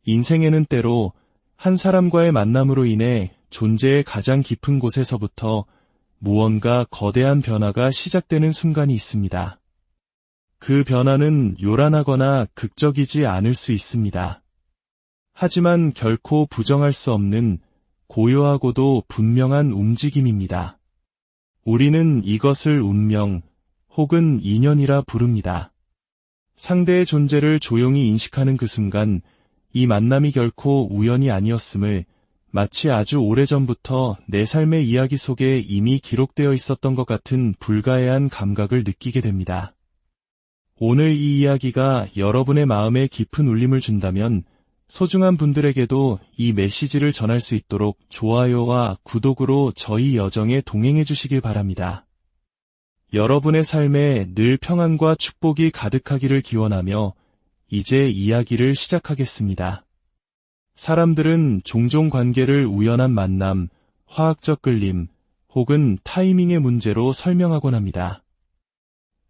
인생에는 때로 한 사람과의 만남으로 인해 존재의 가장 깊은 곳에서부터 무언가 거대한 변화가 시작되는 순간이 있습니다. 그 변화는 요란하거나 극적이지 않을 수 있습니다. 하지만 결코 부정할 수 없는 고요하고도 분명한 움직임입니다. 우리는 이것을 운명 혹은 인연이라 부릅니다. 상대의 존재를 조용히 인식하는 그 순간 이 만남이 결코 우연이 아니었음을 마치 아주 오래전부터 내 삶의 이야기 속에 이미 기록되어 있었던 것 같은 불가해한 감각을 느끼게 됩니다. 오늘 이 이야기가 여러분의 마음에 깊은 울림을 준다면 소중한 분들에게도 이 메시지를 전할 수 있도록 좋아요와 구독으로 저희 여정에 동행해 주시길 바랍니다. 여러분의 삶에 늘 평안과 축복이 가득하기를 기원하며 이제 이야기를 시작하겠습니다. 사람들은 종종 관계를 우연한 만남, 화학적 끌림, 혹은 타이밍의 문제로 설명하곤 합니다.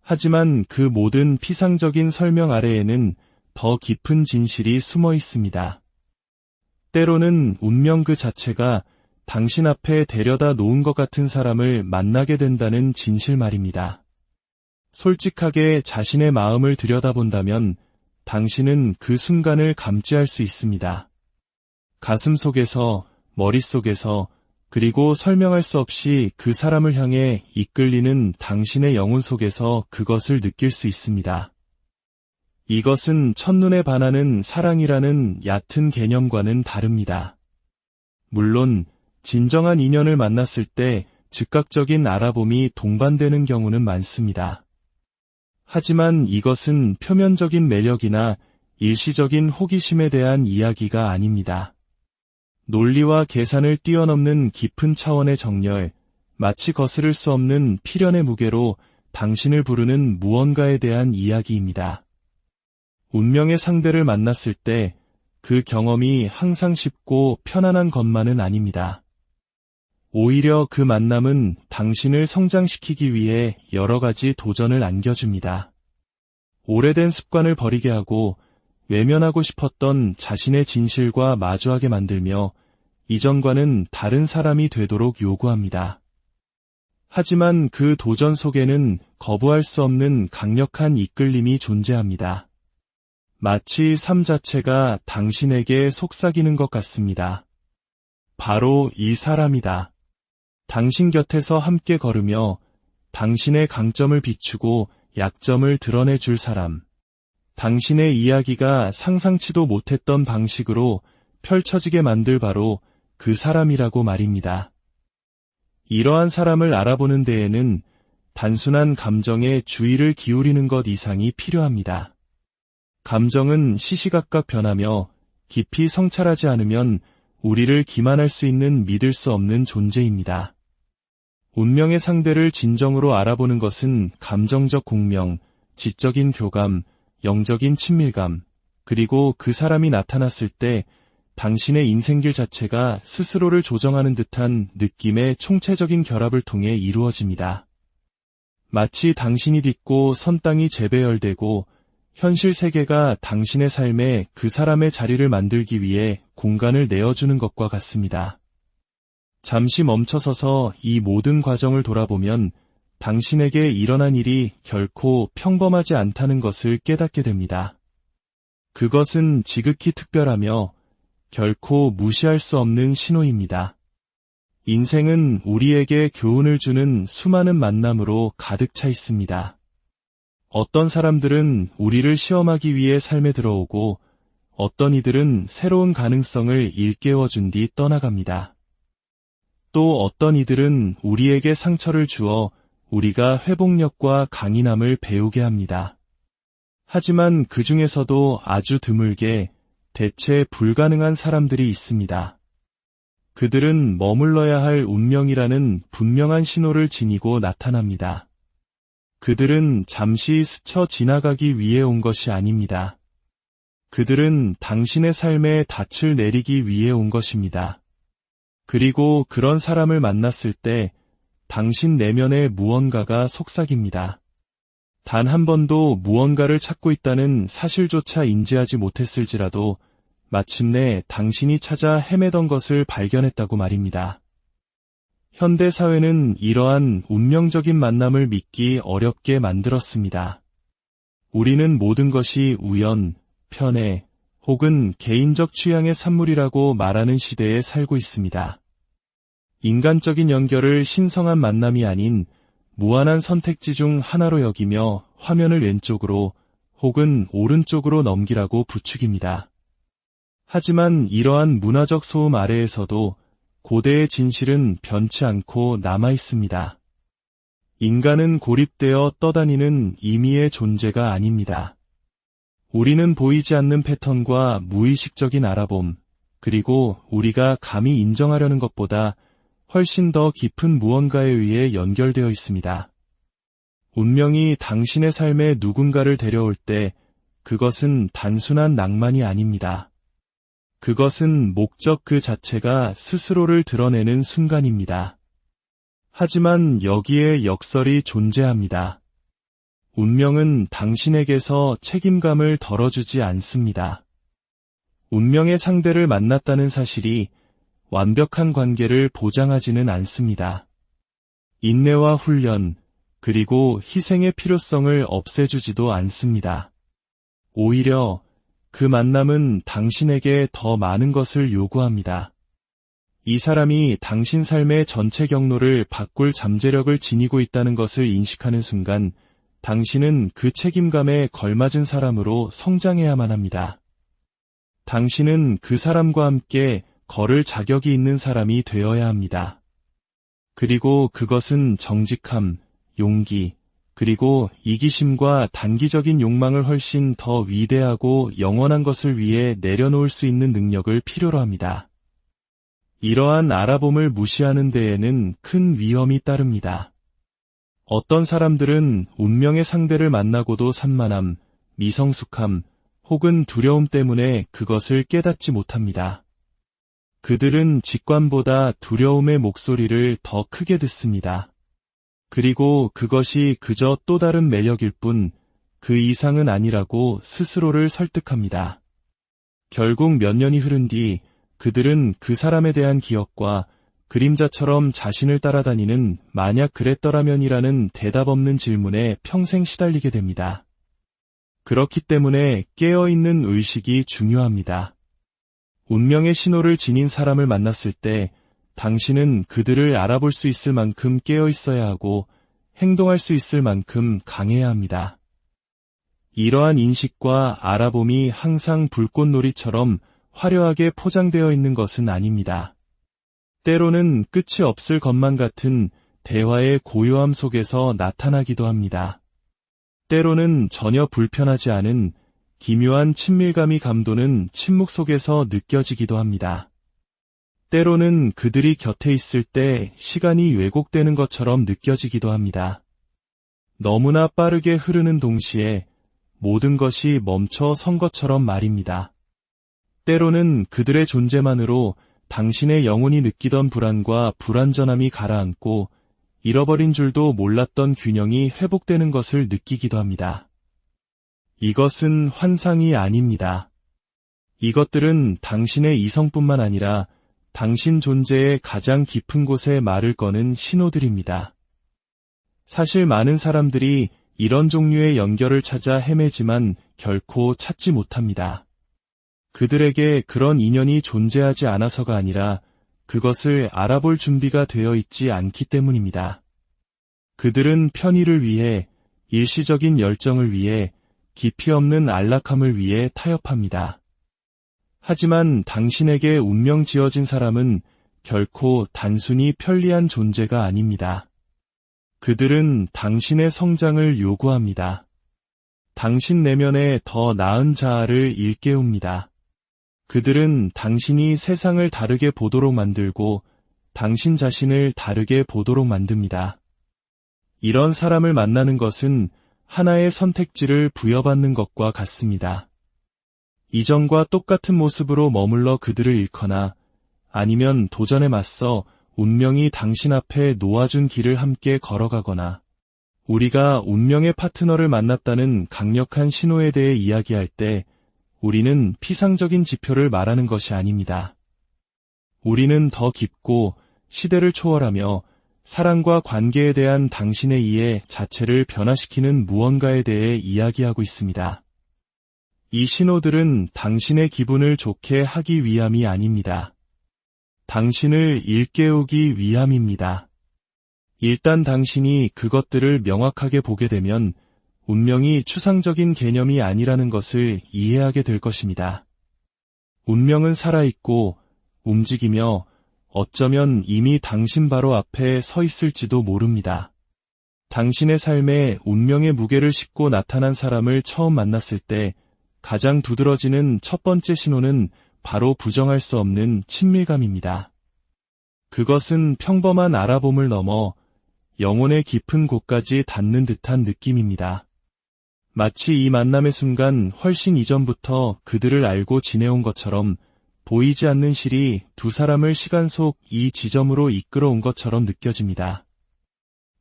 하지만 그 모든 피상적인 설명 아래에는 더 깊은 진실이 숨어 있습니다. 때로는 운명 그 자체가 당신 앞에 데려다 놓은 것 같은 사람을 만나게 된다는 진실 말입니다. 솔직하게 자신의 마음을 들여다본다면 당신은 그 순간을 감지할 수 있습니다. 가슴 속에서, 머릿속에서, 그리고 설명할 수 없이 그 사람을 향해 이끌리는 당신의 영혼 속에서 그것을 느낄 수 있습니다. 이것은 첫눈에 반하는 사랑이라는 얕은 개념과는 다릅니다. 물론 진정한 인연을 만났을 때 즉각적인 알아봄이 동반되는 경우는 많습니다. 하지만 이것은 표면적인 매력이나 일시적인 호기심에 대한 이야기가 아닙니다. 논리와 계산을 뛰어넘는 깊은 차원의 정열, 마치 거스를 수 없는 필연의 무게로 당신을 부르는 무언가에 대한 이야기입니다. 운명의 상대를 만났을 때 그 경험이 항상 쉽고 편안한 것만은 아닙니다. 오히려 그 만남은 당신을 성장시키기 위해 여러 가지 도전을 안겨줍니다. 오래된 습관을 버리게 하고 외면하고 싶었던 자신의 진실과 마주하게 만들며 이전과는 다른 사람이 되도록 요구합니다. 하지만 그 도전 속에는 거부할 수 없는 강력한 이끌림이 존재합니다. 마치 삶 자체가 당신에게 속삭이는 것 같습니다. 바로 이 사람이다. 당신 곁에서 함께 걸으며 당신의 강점을 비추고 약점을 드러내줄 사람. 당신의 이야기가 상상치도 못했던 방식으로 펼쳐지게 만들 바로 그 사람이라고 말입니다. 이러한 사람을 알아보는 데에는 단순한 감정에 주의를 기울이는 것 이상이 필요합니다. 감정은 시시각각 변하며 깊이 성찰하지 않으면 우리를 기만할 수 있는 믿을 수 없는 존재입니다. 운명의 상대를 진정으로 알아보는 것은 감정적 공명, 지적인 교감, 영적인 친밀감, 그리고 그 사람이 나타났을 때 당신의 인생길 자체가 스스로를 조정하는 듯한 느낌의 총체적인 결합을 통해 이루어집니다. 마치 당신이 딛고 선 땅이 재배열되고 현실 세계가 당신의 삶에 그 사람의 자리를 만들기 위해 공간을 내어주는 것과 같습니다. 잠시 멈춰서서 이 모든 과정을 돌아보면 당신에게 일어난 일이 결코 평범하지 않다는 것을 깨닫게 됩니다. 그것은 지극히 특별하며 결코 무시할 수 없는 신호입니다. 인생은 우리에게 교훈을 주는 수많은 만남으로 가득 차 있습니다. 어떤 사람들은 우리를 시험하기 위해 삶에 들어오고 어떤 이들은 새로운 가능성을 일깨워준 뒤 떠나갑니다. 또 어떤 이들은 우리에게 상처를 주어 우리가 회복력과 강인함을 배우게 합니다. 하지만 그 중에서도 아주 드물게 대체 불가능한 사람들이 있습니다. 그들은 머물러야 할 운명이라는 분명한 신호를 지니고 나타납니다. 그들은 잠시 스쳐 지나가기 위해 온 것이 아닙니다. 그들은 당신의 삶에 닻을 내리기 위해 온 것입니다. 그리고 그런 사람을 만났을 때 당신 내면의 무언가가 속삭입니다. 단 한 번도 무언가를 찾고 있다는 사실조차 인지하지 못했을지라도 마침내 당신이 찾아 헤매던 것을 발견했다고 말입니다. 현대 사회는 이러한 운명적인 만남을 믿기 어렵게 만들었습니다. 우리는 모든 것이 우연, 편애, 혹은 개인적 취향의 산물이라고 말하는 시대에 살고 있습니다. 인간적인 연결을 신성한 만남이 아닌 무한한 선택지 중 하나로 여기며 화면을 왼쪽으로 혹은 오른쪽으로 넘기라고 부추깁니다. 하지만 이러한 문화적 소음 아래에서도 고대의 진실은 변치 않고 남아 있습니다. 인간은 고립되어 떠다니는 임의의 존재가 아닙니다. 우리는 보이지 않는 패턴과 무의식적인 알아봄, 그리고 우리가 감히 인정하려는 것보다 훨씬 더 깊은 무언가에 의해 연결되어 있습니다. 운명이 당신의 삶에 누군가를 데려올 때 그것은 단순한 낭만이 아닙니다. 그것은 목적 그 자체가 스스로를 드러내는 순간입니다. 하지만 여기에 역설이 존재합니다. 운명은 당신에게서 책임감을 덜어주지 않습니다. 운명의 상대를 만났다는 사실이 완벽한 관계를 보장하지는 않습니다. 인내와 훈련, 그리고 희생의 필요성을 없애주지도 않습니다. 오히려 그 만남은 당신에게 더 많은 것을 요구합니다. 이 사람이 당신 삶의 전체 경로를 바꿀 잠재력을 지니고 있다는 것을 인식하는 순간 당신은 그 책임감에 걸맞은 사람으로 성장해야만 합니다. 당신은 그 사람과 함께 걸을 자격이 있는 사람이 되어야 합니다. 그리고 그것은 정직함, 용기, 그리고 이기심과 단기적인 욕망을 훨씬 더 위대하고 영원한 것을 위해 내려놓을 수 있는 능력을 필요로 합니다. 이러한 알아봄을 무시하는 데에는 큰 위험이 따릅니다. 어떤 사람들은 운명의 상대를 만나고도 산만함, 미성숙함, 혹은 두려움 때문에 그것을 깨닫지 못합니다. 그들은 직관보다 두려움의 목소리를 더 크게 듣습니다. 그리고 그것이 그저 또 다른 매력일 뿐 그 이상은 아니라고 스스로를 설득합니다. 결국 몇 년이 흐른 뒤 그들은 그 사람에 대한 기억과 그림자처럼 자신을 따라다니는 만약 그랬더라면이라는 대답 없는 질문에 평생 시달리게 됩니다. 그렇기 때문에 깨어있는 의식이 중요합니다. 운명의 신호를 지닌 사람을 만났을 때 당신은 그들을 알아볼 수 있을 만큼 깨어 있어야 하고 행동할 수 있을 만큼 강해야 합니다. 이러한 인식과 알아봄이 항상 불꽃놀이처럼 화려하게 포장되어 있는 것은 아닙니다. 때로는 끝이 없을 것만 같은 대화의 고요함 속에서 나타나기도 합니다. 때로는 전혀 불편하지 않은 기묘한 친밀감이 감도는 침묵 속에서 느껴지기도 합니다. 때로는 그들이 곁에 있을 때 시간이 왜곡되는 것처럼 느껴지기도 합니다. 너무나 빠르게 흐르는 동시에 모든 것이 멈춰 선 것처럼 말입니다. 때로는 그들의 존재만으로 당신의 영혼이 느끼던 불안과 불완전함이 가라앉고 잃어버린 줄도 몰랐던 균형이 회복되는 것을 느끼기도 합니다. 이것은 환상이 아닙니다. 이것들은 당신의 이성뿐만 아니라 당신 존재의 가장 깊은 곳에 말을 거는 신호들입니다. 사실 많은 사람들이 이런 종류의 연결을 찾아 헤매지만 결코 찾지 못합니다. 그들에게 그런 인연이 존재하지 않아서가 아니라 그것을 알아볼 준비가 되어 있지 않기 때문입니다. 그들은 편의를 위해, 일시적인 열정을 위해, 깊이 없는 안락함을 위해 타협합니다. 하지만 당신에게 운명 지어진 사람은 결코 단순히 편리한 존재가 아닙니다. 그들은 당신의 성장을 요구합니다. 당신 내면의 더 나은 자아를 일깨웁니다. 그들은 당신이 세상을 다르게 보도록 만들고 당신 자신을 다르게 보도록 만듭니다. 이런 사람을 만나는 것은 하나의 선택지를 부여받는 것과 같습니다. 이전과 똑같은 모습으로 머물러 그들을 잃거나 아니면 도전에 맞서 운명이 당신 앞에 놓아준 길을 함께 걸어가거나 우리가 운명의 파트너를 만났다는 강력한 신호에 대해 이야기할 때 우리는 피상적인 지표를 말하는 것이 아닙니다. 우리는 더 깊고 시대를 초월하며 사랑과 관계에 대한 당신의 이해 자체를 변화시키는 무언가에 대해 이야기하고 있습니다. 이 신호들은 당신의 기분을 좋게 하기 위함이 아닙니다. 당신을 일깨우기 위함입니다. 일단 당신이 그것들을 명확하게 보게 되면 운명이 추상적인 개념이 아니라는 것을 이해하게 될 것입니다. 운명은 살아있고 움직이며 어쩌면 이미 당신 바로 앞에 서 있을지도 모릅니다. 당신의 삶에 운명의 무게를 싣고 나타난 사람을 처음 만났을 때 가장 두드러지는 첫 번째 신호는 바로 부정할 수 없는 친밀감입니다. 그것은 평범한 알아봄을 넘어 영혼의 깊은 곳까지 닿는 듯한 느낌입니다. 마치 이 만남의 순간 훨씬 이전부터 그들을 알고 지내온 것처럼 보이지 않는 실이 두 사람을 시간 속 이 지점으로 이끌어온 것처럼 느껴집니다.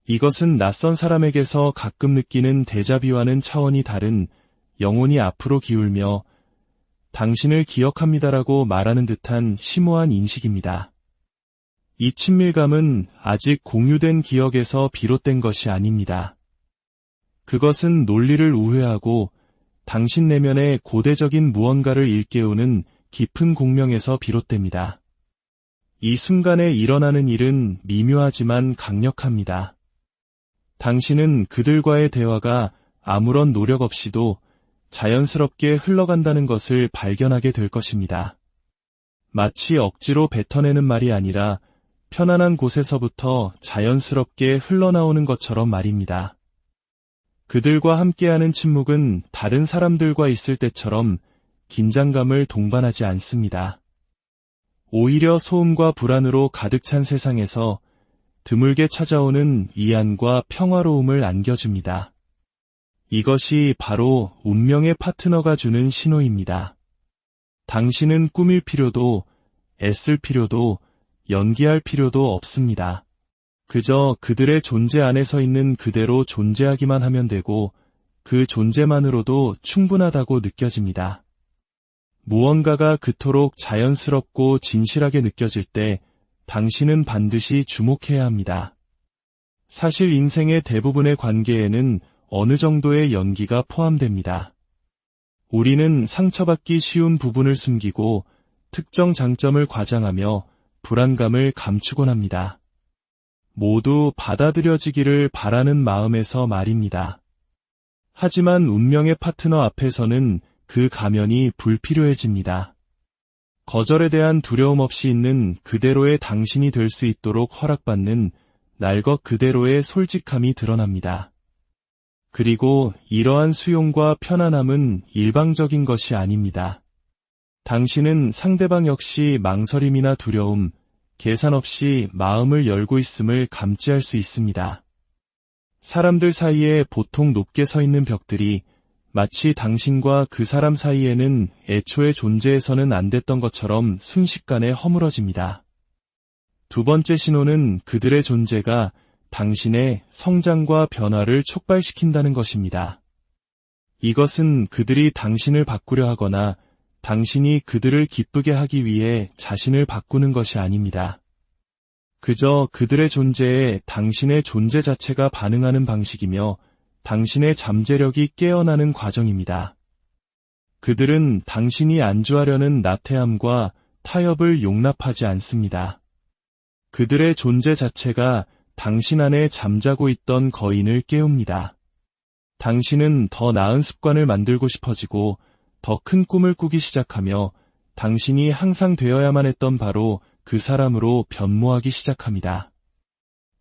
이것은 낯선 사람에게서 가끔 느끼는 데자뷰와는 차원이 다른 영혼이 앞으로 기울며 당신을 기억합니다라고 말하는 듯한 심오한 인식입니다. 이 친밀감은 아직 공유된 기억에서 비롯된 것이 아닙니다. 그것은 논리를 우회하고 당신 내면의 고대적인 무언가를 일깨우는 깊은 공명에서 비롯됩니다. 이 순간에 일어나는 일은 미묘하지만 강력합니다. 당신은 그들과의 대화가 아무런 노력 없이도 자연스럽게 흘러간다는 것을 발견하게 될 것입니다. 마치 억지로 뱉어내는 말이 아니라 편안한 곳에서부터 자연스럽게 흘러나오는 것처럼 말입니다. 그들과 함께하는 침묵은 다른 사람들과 있을 때처럼 긴장감을 동반하지 않습니다. 오히려 소음과 불안으로 가득 찬 세상에서 드물게 찾아오는 위안과 평화로움을 안겨줍니다. 이것이 바로 운명의 파트너가 주는 신호입니다. 당신은 꾸밀 필요도, 애쓸 필요도, 연기할 필요도 없습니다. 그저 그들의 존재 안에 서 있는 그대로 존재하기만 하면 되고 그 존재만으로도 충분하다고 느껴집니다. 무언가가 그토록 자연스럽고 진실하게 느껴질 때 당신은 반드시 주목해야 합니다. 사실 인생의 대부분의 관계에는 어느 정도의 연기가 포함됩니다. 우리는 상처받기 쉬운 부분을 숨기고 특정 장점을 과장하며 불안감을 감추곤 합니다. 모두 받아들여지기를 바라는 마음에서 말입니다. 하지만 운명의 파트너 앞에서는 그 가면이 불필요해집니다. 거절에 대한 두려움 없이 있는 그대로의 당신이 될 수 있도록 허락받는 날 것 그대로의 솔직함이 드러납니다. 그리고 이러한 수용과 편안함은 일방적인 것이 아닙니다. 당신은 상대방 역시 망설임이나 두려움, 계산 없이 마음을 열고 있음을 감지할 수 있습니다. 사람들 사이에 보통 높게 서 있는 벽들이 마치 당신과 그 사람 사이에는 애초에 존재해서는 안 됐던 것처럼 순식간에 허물어집니다. 두 번째 신호는 그들의 존재가 당신의 성장과 변화를 촉발시킨다는 것입니다. 이것은 그들이 당신을 바꾸려 하거나 당신이 그들을 기쁘게 하기 위해 자신을 바꾸는 것이 아닙니다. 그저 그들의 존재에 당신의 존재 자체가 반응하는 방식이며 당신의 잠재력이 깨어나는 과정입니다. 그들은 당신이 안주하려는 나태함과 타협을 용납하지 않습니다. 그들의 존재 자체가 당신 안에 잠자고 있던 거인을 깨웁니다. 당신은 더 나은 습관을 만들고 싶어지고 더 큰 꿈을 꾸기 시작하며 당신이 항상 되어야만 했던 바로 그 사람으로 변모하기 시작합니다.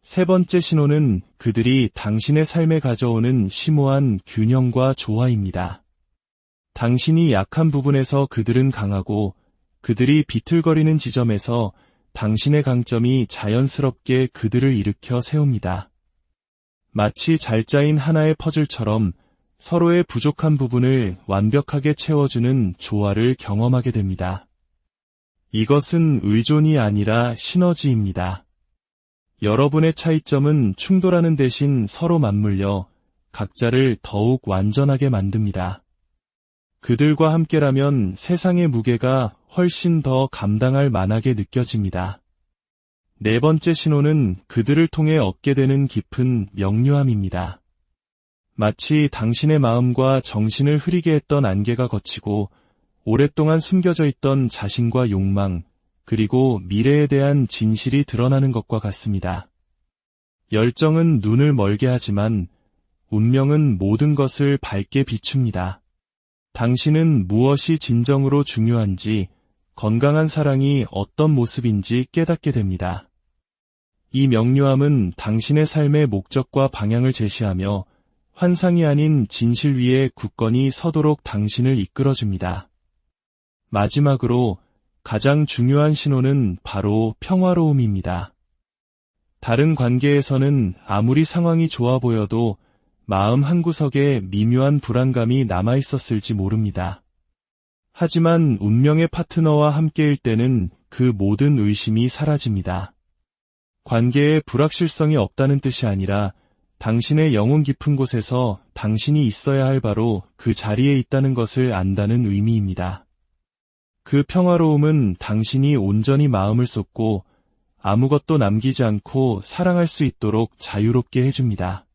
세 번째 신호는 그들이 당신의 삶에 가져오는 심오한 균형과 조화입니다. 당신이 약한 부분에서 그들은 강하고 그들이 비틀거리는 지점에서 당신의 강점이 자연스럽게 그들을 일으켜 세웁니다. 마치 잘 짜인 하나의 퍼즐처럼 서로의 부족한 부분을 완벽하게 채워주는 조화를 경험하게 됩니다. 이것은 의존이 아니라 시너지입니다. 여러분의 차이점은 충돌하는 대신 서로 맞물려 각자를 더욱 완전하게 만듭니다. 그들과 함께라면 세상의 무게가 훨씬 더 감당할 만하게 느껴집니다. 네 번째 신호는 그들을 통해 얻게 되는 깊은 명료함입니다. 마치 당신의 마음과 정신을 흐리게 했던 안개가 걷히고 오랫동안 숨겨져 있던 자신과 욕망, 그리고 미래에 대한 진실이 드러나는 것과 같습니다. 열정은 눈을 멀게 하지만 운명은 모든 것을 밝게 비춥니다. 당신은 무엇이 진정으로 중요한지, 건강한 사랑이 어떤 모습인지 깨닫게 됩니다. 이 명료함은 당신의 삶의 목적과 방향을 제시하며 환상이 아닌 진실 위에 굳건히 서도록 당신을 이끌어줍니다. 마지막으로 가장 중요한 신호는 바로 평화로움입니다. 다른 관계에서는 아무리 상황이 좋아 보여도 마음 한구석에 미묘한 불안감이 남아있었을지 모릅니다. 하지만 운명의 파트너와 함께일 때는 그 모든 의심이 사라집니다. 관계에 불확실성이 없다는 뜻이 아니라 당신의 영혼 깊은 곳에서 당신이 있어야 할 바로 그 자리에 있다는 것을 안다는 의미입니다. 그 평화로움은 당신이 온전히 마음을 쏟고 아무것도 남기지 않고 사랑할 수 있도록 자유롭게 해줍니다.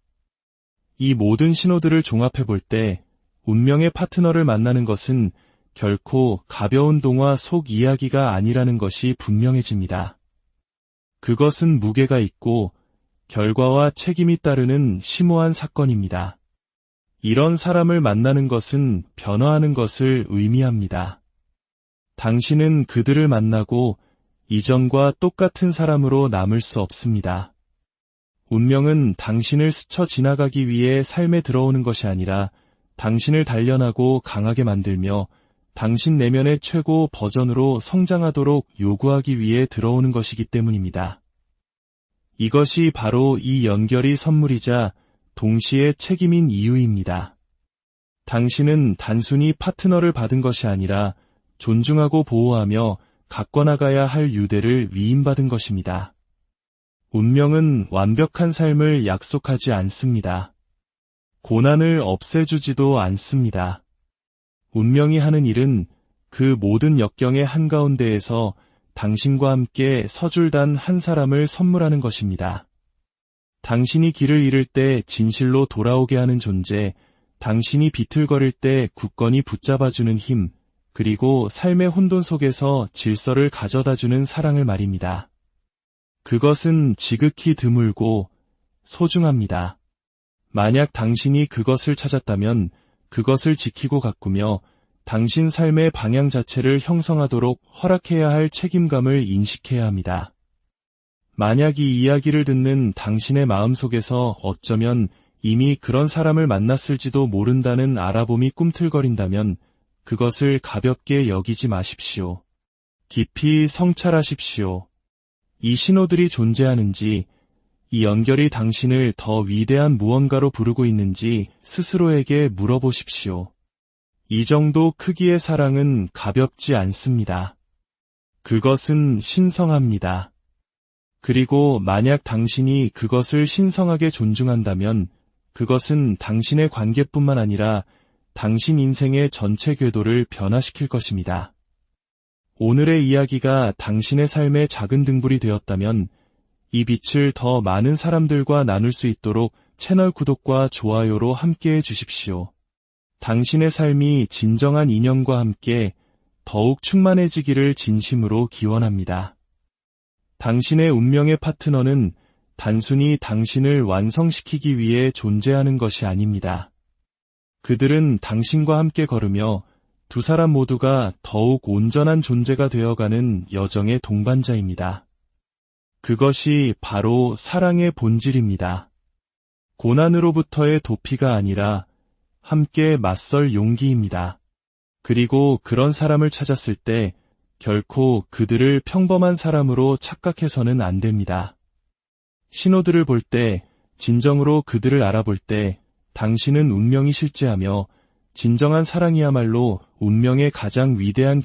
이 모든 신호들을 종합해 볼 때 운명의 파트너를 만나는 것은 결코 가벼운 동화 속 이야기가 아니라는 것이 분명해집니다. 그것은 무게가 있고 결과와 책임이 따르는 심오한 사건입니다. 이런 사람을 만나는 것은 변화하는 것을 의미합니다. 당신은 그들을 만나고 이전과 똑같은 사람으로 남을 수 없습니다. 운명은 당신을 스쳐 지나가기 위해 삶에 들어오는 것이 아니라 당신을 단련하고 강하게 만들며 당신 내면의 최고 버전으로 성장하도록 요구하기 위해 들어오는 것이기 때문입니다. 이것이 바로 이 연결이 선물이자 동시에 책임인 이유입니다. 당신은 단순히 파트너를 받은 것이 아니라 존중하고 보호하며 가꿔나가야 할 유대를 위임받은 것입니다. 운명은 완벽한 삶을 약속하지 않습니다. 고난을 없애주지도 않습니다. 운명이 하는 일은 그 모든 역경의 한가운데에서 당신과 함께 서줄 단 한 사람을 선물하는 것입니다. 당신이 길을 잃을 때 진실로 돌아오게 하는 존재, 당신이 비틀거릴 때 굳건히 붙잡아주는 힘, 그리고 삶의 혼돈 속에서 질서를 가져다주는 사랑을 말입니다. 그것은 지극히 드물고 소중합니다. 만약 당신이 그것을 찾았다면 그것을 지키고 가꾸며 당신 삶의 방향 자체를 형성하도록 허락해야 할 책임감을 인식해야 합니다. 만약 이 이야기를 듣는 당신의 마음속에서 어쩌면 이미 그런 사람을 만났을지도 모른다는 알아봄이 꿈틀거린다면 그것을 가볍게 여기지 마십시오. 깊이 성찰하십시오. 이 신호들이 존재하는지, 이 연결이 당신을 더 위대한 무언가로 부르고 있는지 스스로에게 물어보십시오. 이 정도 크기의 사랑은 가볍지 않습니다. 그것은 신성합니다. 그리고 만약 당신이 그것을 신성하게 존중한다면 그것은 당신의 관계뿐만 아니라 당신 인생의 전체 궤도를 변화시킬 것입니다. 오늘의 이야기가 당신의 삶의 작은 등불이 되었다면 이 빛을 더 많은 사람들과 나눌 수 있도록 채널 구독과 좋아요로 함께해 주십시오. 당신의 삶이 진정한 인연과 함께 더욱 충만해지기를 진심으로 기원합니다. 당신의 운명의 파트너는 단순히 당신을 완성시키기 위해 존재하는 것이 아닙니다. 그들은 당신과 함께 걸으며 두 사람 모두가 더욱 온전한 존재가 되어가는 여정의 동반자입니다. 그것이 바로 사랑의 본질입니다. 고난으로부터의 도피가 아니라 함께 맞설 용기입니다. 그리고 그런 사람을 찾았을 때 결코 그들을 평범한 사람으로 착각해서는 안 됩니다. 신호들을 볼 때, 진정으로 그들을 알아볼 때 당신은 운명이 실제하며 진정한 사랑이야말로 운명의 가장 위대한